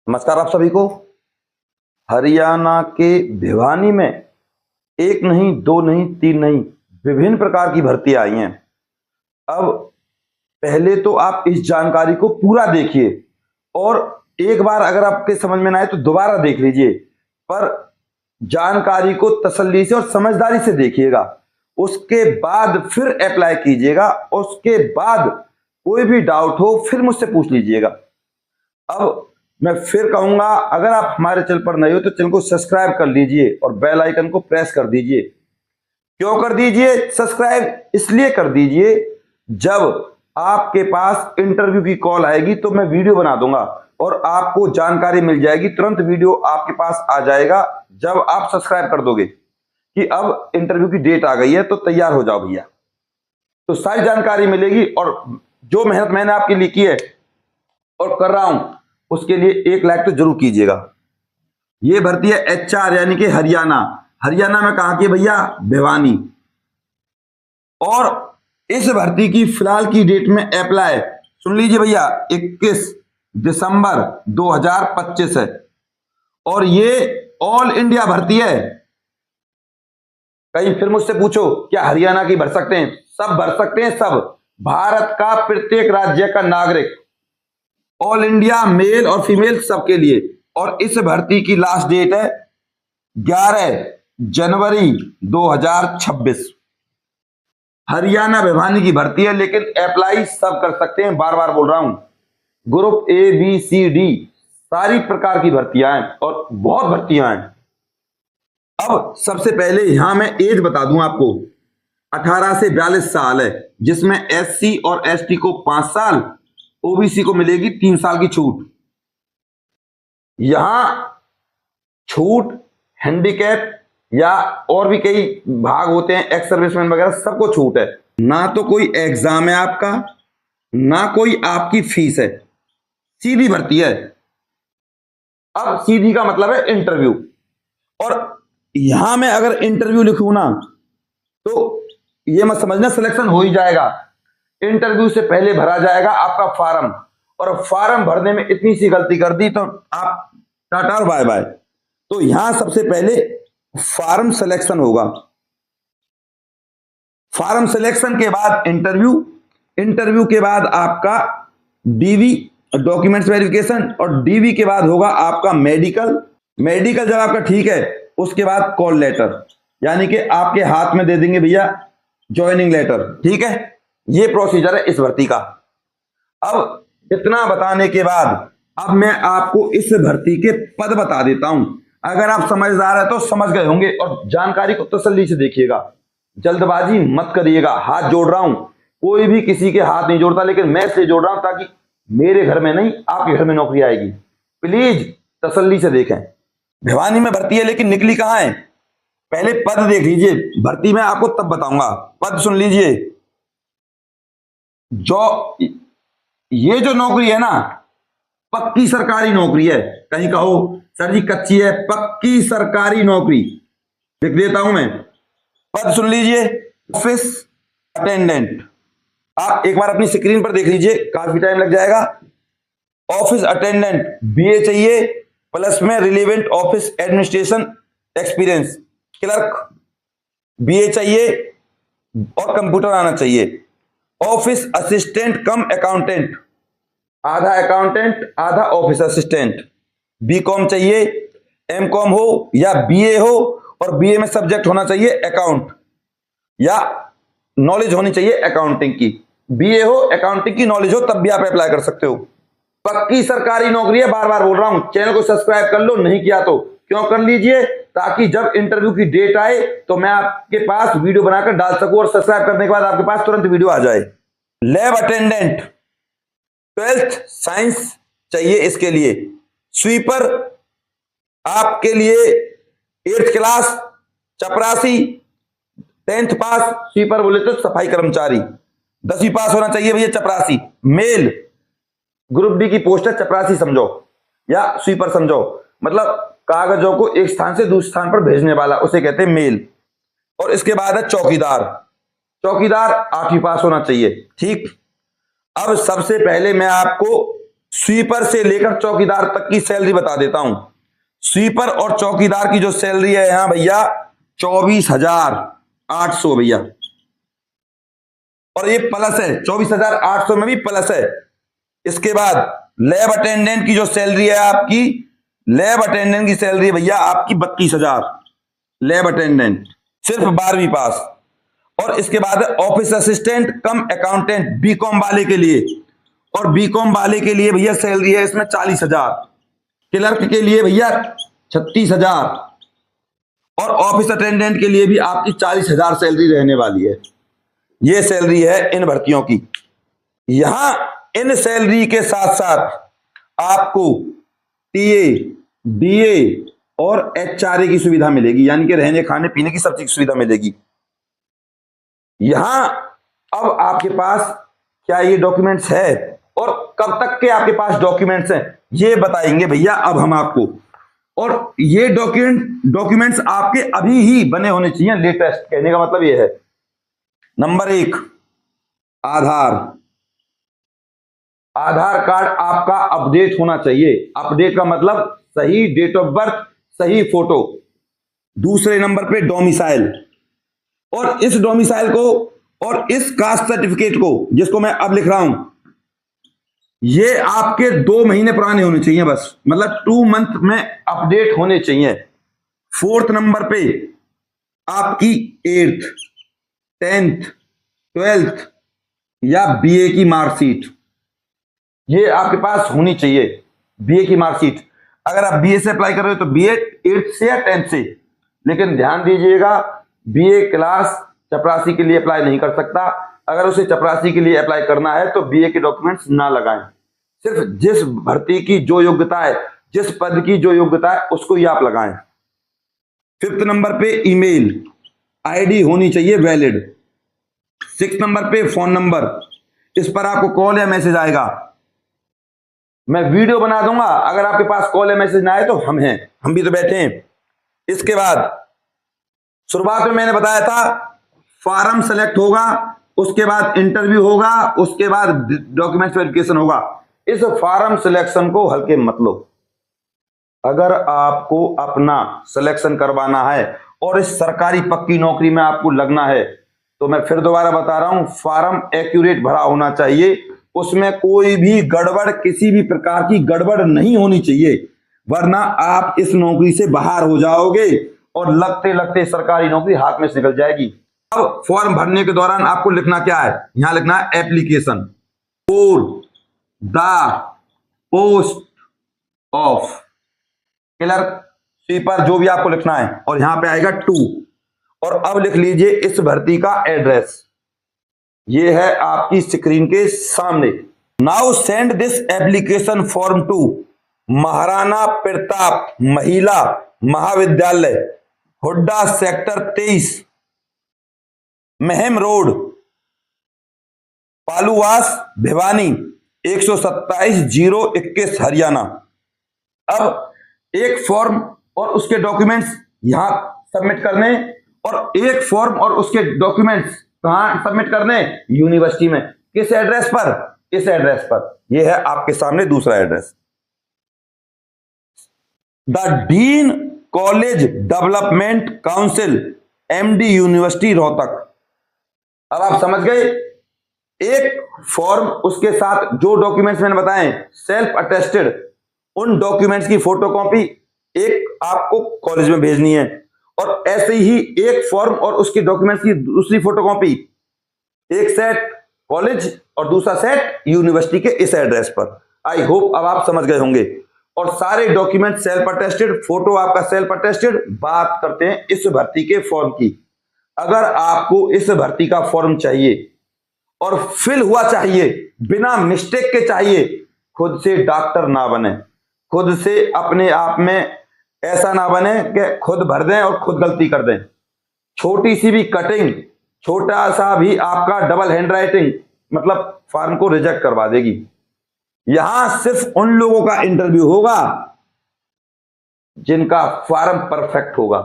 नमस्कार आप सभी को। हरियाणा के भिवानी में एक नहीं, दो नहीं, तीन नहीं, विभिन्न प्रकार की भर्तियां आई हैं। अब पहले तो आप इस जानकारी को पूरा देखिए और एक बार अगर आपके समझ में ना आए तो दोबारा देख लीजिए, पर जानकारी को तसल्ली से और समझदारी से देखिएगा। उसके बाद फिर अप्लाई कीजिएगा। उसके बाद कोई भी डाउट हो फिर मुझसे पूछ लीजिएगा। अब मैं फिर कहूंगा, अगर आप हमारे चैनल पर नए हो तो चैनल को सब्सक्राइब कर लीजिए और बेल आइकन को प्रेस कर दीजिए। क्यों कर दीजिए सब्सक्राइब? इसलिए कर दीजिए, जब आपके पास इंटरव्यू की कॉल आएगी तो मैं वीडियो बना दूंगा और आपको जानकारी मिल जाएगी। तुरंत वीडियो आपके पास आ जाएगा जब आप सब्सक्राइब कर दोगे कि अब इंटरव्यू की डेट आ गई है, तो तैयार हो जाओ भैया। तो सारी जानकारी मिलेगी और जो मेहनत मैंने आपके लिए की है और कर रहा हूं उसके लिए एक लाइक तो जरूर कीजिएगा। ये भर्ती है HR यानी कि हरियाणा। हरियाणा में कहां की भैया? भिवानी। और इस भर्ती की फिलहाल की डेट में अप्लाई सुन लीजिए भैया, 21 दिसंबर 2025 है और ये ऑल इंडिया भर्ती है। कहीं फिर मुझसे पूछो क्या हरियाणा की भर सकते हैं? सब भर सकते हैं, सब। भारत का प्रत्येक राज्य का नागरिक, ऑल इंडिया, मेल और फीमेल सबके लिए। और इस भर्ती की लास्ट डेट है 11 जनवरी 2026। हरियाणा भिवानी की भर्ती है, लेकिन अप्लाई सब कर सकते हैं। बार बार बोल रहा हूं, ग्रुप ABCD सारी प्रकार की भर्तियां हैं और बहुत भर्तियां हैं। अब सबसे पहले यहां मैं एज बता दूं आपको, 18 से 42 साल है, जिसमें SC और ST को 5 साल, OBC को मिलेगी 3 साल की छूट। यहां छूट हैंडीकैप या और भी कई भाग होते हैं, एक्स सर्विसमैन वगैरह, सबको छूट है। ना तो कोई एग्जाम है आपका, ना कोई आपकी फीस है, सीधी भर्ती है। अब सीधी का मतलब है इंटरव्यू। और यहां मैं अगर इंटरव्यू लिखूं ना तो ये मत समझना सिलेक्शन हो ही जाएगा। इंटरव्यू से पहले भरा जाएगा आपका फॉर्म, और फॉर्म भरने में इतनी सी गलती कर दी तो आप टाटा और बाय बाय। तो यहां सबसे पहले फॉर्म सिलेक्शन होगा। फॉर्म सिलेक्शन के बाद इंटरव्यू, इंटरव्यू के बाद आपका DV डॉक्यूमेंट्स वेरिफिकेशन, और DV के बाद होगा आपका मेडिकल। मेडिकल जब आपका ठीक है उसके बाद कॉल लेटर, यानी कि आपके हाथ में दे देंगे भैया ज्वाइनिंग लेटर। ठीक है, ये प्रोसीजर है इस भर्ती का। अब इतना बताने के बाद अब मैं आपको इस भर्ती के पद बता देता हूं। अगर आप समझदार है तो समझ गए होंगे, और जानकारी को तसल्ली से देखिएगा, जल्दबाजी मत करिएगा। हाथ जोड़ रहा हूं, कोई भी किसी के हाथ नहीं जोड़ता, लेकिन मैं इसलिए जोड़ रहा हूं ताकि मेरे घर में नहीं आपके घर में नौकरी आएगी। प्लीज तसल्ली से देखें। भिवानी में भर्ती है, लेकिन निकली कहां है? पहले पद देख लीजिए, भर्ती में आपको तब बताऊंगा। पद सुन लीजिए। जो ये जो नौकरी है ना, पक्की सरकारी नौकरी है। कहीं कहो सर जी कच्ची है, पक्की सरकारी नौकरी। लिख देता हूं मैं, पद सुन लीजिए। Office attendant. आप एक बार अपनी स्क्रीन पर देख लीजिए, काफी टाइम लग जाएगा। ऑफिस अटेंडेंट, BA चाहिए, प्लस में relevant office administration experience. Clerk, BA चाहिए और कंप्यूटर आना चाहिए। ऑफिस असिस्टेंट कम अकाउंटेंट, आधा अकाउंटेंट आधा ऑफिस असिस्टेंट। BCom चाहिए, MCom हो या BA हो, और BA में सब्जेक्ट होना चाहिए अकाउंट, या नॉलेज होनी चाहिए अकाउंटिंग की। BA हो, अकाउंटिंग की नॉलेज हो, तब भी आप अप्लाई कर सकते हो। पक्की सरकारी नौकरी है, बार बार बोल रहा हूं। चैनल को सब्सक्राइब कर लो, नहीं किया तो क्यों कर लीजिए, ताकि जब इंटरव्यू की डेट आए तो मैं आपके पास वीडियो बनाकर डाल सकूं, और सब्सक्राइब करने के बाद आपके पास तुरंत वीडियो आ जाए। लैब अटेंडेंट, 12th साइंस चाहिए इसके लिए। स्वीपर आपके लिए 8th क्लास, चपरासी, 10th पास। स्वीपर बोले तो सफाई कर्मचारी, 10वीं पास होना चाहिए भैया चपरासी। मेल, ग्रुप D की पोस्ट है, चपरासी समझो या स्वीपर समझो, मतलब कागजों को एक स्थान से दूसरे स्थान पर भेजने वाला, उसे कहते हैं मेल। और इसके बाद है चौकीदार। चौकीदार 8वीं पास होना चाहिए। ठीक, अब सबसे पहले मैं आपको स्वीपर से लेकर चौकीदार तक की सैलरी बता देता हूं। स्वीपर और चौकीदार की जो सैलरी है यहां भैया 24,800 भैया, और ये प्लस है, 24,800 में भी प्लस है। इसके बाद लैब अटेंडेंट की जो सैलरी है आपकी, लैब अटेंडेंट की सैलरी भैया आपकी 32,000, लैब अटेंडेंट सिर्फ 12वीं पास। और इसके बाद office assistant cum accountant BCom वाले के लिए, और बीकॉम वाले के लिए भैया सैलरी है इसमें 40,000। क्लर्क के लिए भैया 36,000, और ऑफिस अटेंडेंट के लिए भी आपकी 40,000 सैलरी रहने वाली है। ये सैलरी है इन भर्तियों की। यहां इन सैलरी के साथ साथ आपको टीए, डीए और एचआरए की सुविधा मिलेगी, यानी कि रहने खाने पीने की सब चीज सुविधा मिलेगी। यहां अब आपके पास क्या ये डॉक्यूमेंट्स है और कब तक के आपके पास डॉक्यूमेंट्स हैं ये बताएंगे भैया अब हम आपको। और ये डॉक्यूमेंट्स आपके अभी ही बने होने चाहिए, लेटेस्ट। कहने का मतलब ये है, नंबर 1 आधार कार्ड आपका अपडेट होना चाहिए। अपडेट का मतलब सही डेट ऑफ बर्थ, सही फोटो। दूसरे नंबर पे डोमिसाइल, और इस डोमिसाइल को और इस कास्ट सर्टिफिकेट को जिसको मैं अब लिख रहा हूं, ये आपके 2 महीने पुराने होने चाहिए बस, मतलब 2 मंथ में अपडेट होने चाहिए। 4th नंबर पे आपकी 8th, 10th, 12th या बीए की मार्कशीट, ये आपके पास होनी चाहिए। बीए की मार्कशीट, अगर आप बीए से अप्लाई कर रहे हो तो बीए 8th से या 10th से, लेकिन ध्यान दीजिएगा बीए क्लास चपरासी के लिए अप्लाई नहीं कर सकता। अगर उसे चपरासी के लिए अप्लाई करना है तो बीए के डॉक्यूमेंट्स ना लगाएं। सिर्फ जिस भर्ती की जो योग्यता है, जिस पद की जो योग्यता है उसको ही आप लगाएं। 5th नंबर पे ईमेल आईडी होनी चाहिए वैलिड। 6th नंबर पे फोन नंबर, इस पर आपको कॉल या मैसेज आएगा। मैं वीडियो बना दूंगा, अगर आपके पास कॉल या मैसेज ना आए तो हम भी तो बैठे हैं। इसके बाद शुरुआत में मैंने बताया था फॉर्म सेलेक्ट होगा, उसके बाद इंटरव्यू होगा, उसके बाद डॉक्यूमेंट्स वेरिफिकेशन होगा। इस फॉर्म सिलेक्शन को हल्के मत लो। अगर आपको अपना सिलेक्शन करवाना है और इस सरकारी पक्की नौकरी में आपको लगना है तो मैं फिर दोबारा बता रहा हूं, फॉर्म एक्यूरेट भरा होना चाहिए। उसमें कोई भी गड़बड़, किसी भी प्रकार की गड़बड़ नहीं होनी चाहिए, वरना आप इस नौकरी से बाहर हो जाओगे और लगते लगते सरकारी नौकरी हाथ में से निकल जाएगी। अब फॉर्म भरने के दौरान आपको लिखना क्या है, यहां लिखना है application for the post of clerk, sweeper, जो भी आपको लिखना है, और यहां पे आएगा 2। और अब लिख लीजिए इस भर्ती का एड्रेस, ये है आपकी स्क्रीन के सामने। Now send this application form to Maharana Pratap Mahila Mahavidyalaya, Hooda sector 23, Meham road, Paluwas, Bhiwani 127-021 Haryana. अब एक फॉर्म और उसके डॉक्यूमेंट्स यहां सबमिट करने, और एक फॉर्म और उसके डॉक्यूमेंट्स कहां सबमिट करने, यूनिवर्सिटी में। किस एड्रेस पर, इस एड्रेस पर। यह है आपके सामने दूसरा address, the dean college development council, MD university Rohtak. अब आप समझ गए, एक फॉर्म उसके साथ जो डॉक्यूमेंट्स मैंने बताए सेल्फ अटेस्टेड, उन डॉक्यूमेंट्स की फोटोकॉपी एक आपको कॉलेज में भेजनी है, और ऐसे ही एक फॉर्म और उसके डॉक्यूमेंट्स की दूसरी फोटोकॉपी, एक सेट कॉलेज और दूसरा सेट यूनिवर्सिटी के इस एड्रेस पर। आई होप अब आप समझ गए होंगे। और सारे डॉक्यूमेंट सेल्फ अटेस्टेड, फोटो आपका सेल्फ अटेस्टेड। बात करते हैं इस भर्ती के फॉर्म की। अगर आपको इस भर्ती का फॉर्म चाहिए और फिल हुआ चाहिए, बिना मिस्टेक के चाहिए, खुद से डॉक्टर ना बने, खुद से अपने आप में ऐसा ना बने कि खुद भर दें और खुद गलती कर दें। छोटी सी भी कटिंग, छोटा सा भी आपका डबल हैंड राइटिंग, मतलब फॉर्म को रिजेक्ट करवा देगी। यहां सिर्फ उन लोगों का इंटरव्यू होगा जिनका फॉर्म परफेक्ट होगा।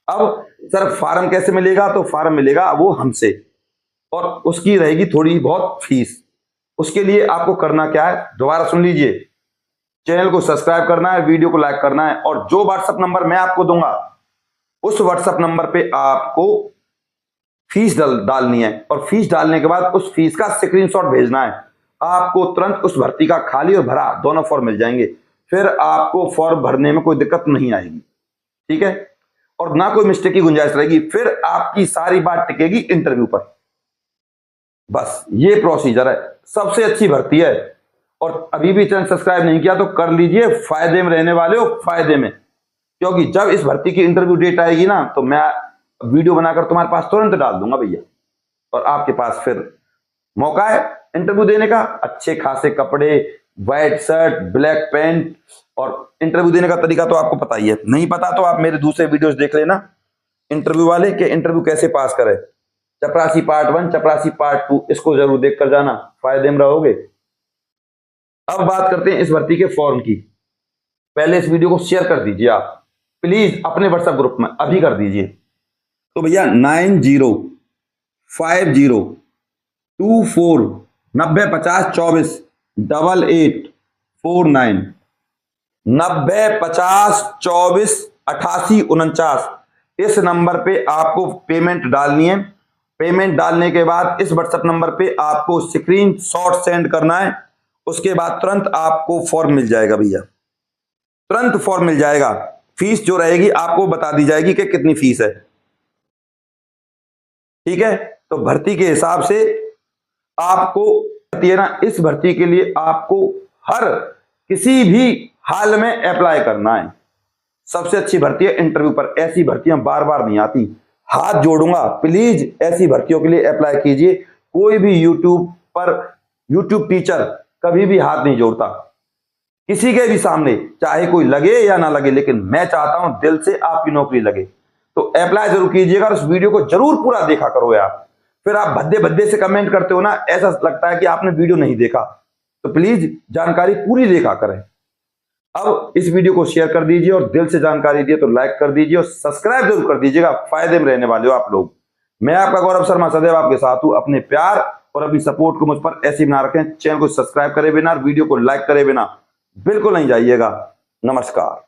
अब सर फॉर्म कैसे मिलेगा, तो फॉर्म मिलेगा वो हमसे, और उसकी रहेगी थोड़ी बहुत फीस। उसके लिए आपको करना क्या है, दोबारा सुन लीजिए। चैनल को सब्सक्राइब करना है, वीडियो को लाइक करना है, और जो व्हाट्सएप नंबर मैं आपको दूंगा उस व्हाट्सएप नंबर पे आपको फीस डालनी है, और फीस डालने के बाद उस फीस का स्क्रीनशॉट भेजना है। आपको तुरंत उस भर्ती का खाली और भरा दोनों फॉर्म मिल जाएंगे। फिर आपको फॉर्म भरने में कोई दिक्कत नहीं आएगी, ठीक है, और ना कोई मिस्टेक की गुंजाइश रहेगी। फिर आपकी सारी बात टिकेगी इंटरव्यू पर। बस ये प्रोसीजर है, सबसे अच्छी भर्ती है। और अभी भी चैनल सब्सक्राइब नहीं किया तो कर लीजिए, फायदे में रहने वाले हो, फायदे में। क्योंकि जब इस भर्ती की इंटरव्यू डेट आएगी ना, तो मैं वीडियो बनाकर तुम्हारे पास तुरंत डाल दूंगा भैया, और आपके पास फिर मौका है इंटरव्यू देने का। अच्छे खासे कपड़े, व्हाइट शर्ट, ब्लैक पैंट, और इंटरव्यू देने का तरीका तो आपको पता ही है। नहीं पता तो आप मेरे दूसरे वीडियोस देख लेना इंटरव्यू वाले, के इंटरव्यू कैसे पास करें। चपरासी पार्ट 1, चपरासी पार्ट 2, इसको जरूर देख कर जाना, फायदे में रहोगे। अब बात करते हैं इस भर्ती के फॉर्म की। पहले इस वीडियो को शेयर कर दीजिए आप प्लीज अपने व्हाट्सएप ग्रुप में, अभी कर दीजिए। तो भैया 90502488502449 9050248849 इस नंबर पे आपको पेमेंट डालनी है। पेमेंट डालने के बाद इस व्हाट्सएप नंबर पे आपको स्क्रीनशॉट सेंड करना है। उसके बाद तुरंत आपको फॉर्म मिल जाएगा भैया, तुरंत फॉर्म मिल जाएगा। फीस जो रहेगी आपको बता दी जाएगी कि कितनी फीस है, ठीक है। तो भर्ती के हिसाब से आपको ना, इस भर्ती के लिए आपको हर किसी भी हाल में अप्लाई करना है। सबसे अच्छी भर्ती है इंटरव्यू पर, ऐसी भर्तियां बार बार नहीं आती। हाथ जोड़ूंगा, प्लीज ऐसी भर्तियों के लिए अप्लाई कीजिए। कोई भी यूट्यूब टीचर कभी भी हाथ नहीं जोड़ता किसी के भी सामने, चाहे कोई लगे या ना लगे, लेकिन मैं चाहता हूं दिल से आपकी नौकरी लगे। तो अप्लाई जरूर कीजिएगा, और उस वीडियो को जरूर पूरा देखा करो यार। फिर आप भद्दे भद्दे से कमेंट करते हो ना, ऐसा लगता है कि आपने वीडियो नहीं देखा। तो प्लीज जानकारी पूरी देखा करें। अब इस वीडियो को शेयर कर दीजिए, और दिल से जानकारी दिए तो लाइक कर दीजिए, और सब्सक्राइब जरूर कर दीजिएगा, फायदे में रहने वाले हो आप लोग। मैं आपका गौरव शर्मा सदैव आपके साथ हूं। अपने प्यार और अपनी सपोर्ट को मुझ पर ऐसे बना रखें। चैनल को सब्सक्राइब करे बिना, वीडियो को लाइक करे बिना बिल्कुल नहीं जाइएगा। नमस्कार।